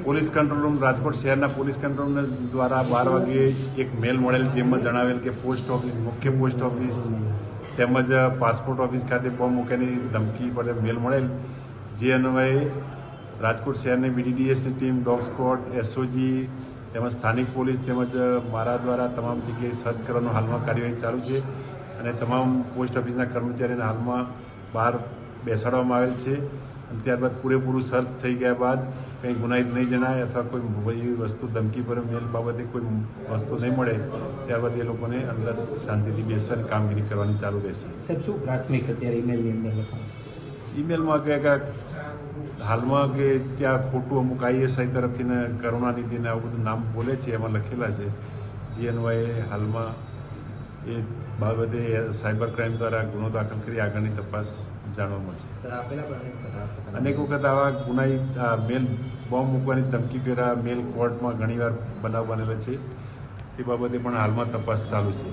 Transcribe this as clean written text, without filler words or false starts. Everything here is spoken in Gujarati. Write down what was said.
પોલીસ કંટ્રોલ રૂમ રાજકોટ શહેરના પોલીસ કંટ્રોલ રૂમ દ્વારા 12 વાગ્યે એક મેલ મળેલ, જેમાં જણાવેલ કે પોસ્ટ ઓફિસ, મુખ્ય પોસ્ટ ઓફિસ તેમજ પાસપોર્ટ ઓફિસ ખાતે બોમ્બ મૂકવાની ધમકી પર મેલ મળેલ, જે અન્વયે રાજકોટ શહેરની BDDSની ટીમ, ડોગ સ્ક્વોડ, SOG તેમજ સ્થાનિક પોલીસ તેમજ મારા દ્વારા તમામ જગ્યાએ સર્ચ કરવાનો હાલમાં કાર્યવાહી ચાલુ છે અને તમામ પોસ્ટ ઓફિસના કર્મચારીને હાલમાં બહાર બેસાડવામાં આવેલ છે. અને ત્યારબાદ પૂરેપૂરું સર્ચ થઈ ગયા બાદ કંઈ ગુનાહિત નહીં જણાય અથવા કોઈ વસ્તુ ધમકી પર મેલ બાબતે કોઈ વસ્તુ નહીં મળે, ત્યારબાદ એ લોકોને અંદર શાંતિથી બેસવાની કામગીરી કરવાની ચાલુ રહેશે. સાહેબ, શું પ્રાથમિક અત્યારે ઈમેલની અંદર લખાણ? ઈમેલમાં કે હાલમાં કે ત્યાં ખોટું અમુક ISI તરફથી ને કરુણાનિધિને આવું બધું નામ બોલે છે, એમાં લખેલા છે, જે અન્વયે હાલમાં એ બાબતે સાયબર ક્રાઇમ દ્વારા ગુનો દાખલ કરી આગળની તપાસ જાણવા મળશે. અનેક વખત આવા ગુનાહિત મેલ બોમ્બ મૂકવાની ધમકી પહેલા મેલ કોર્ટમાં ઘણીવાર બનાવ બનેલો છે, એ બાબતે પણ હાલમાં તપાસ ચાલુ છે.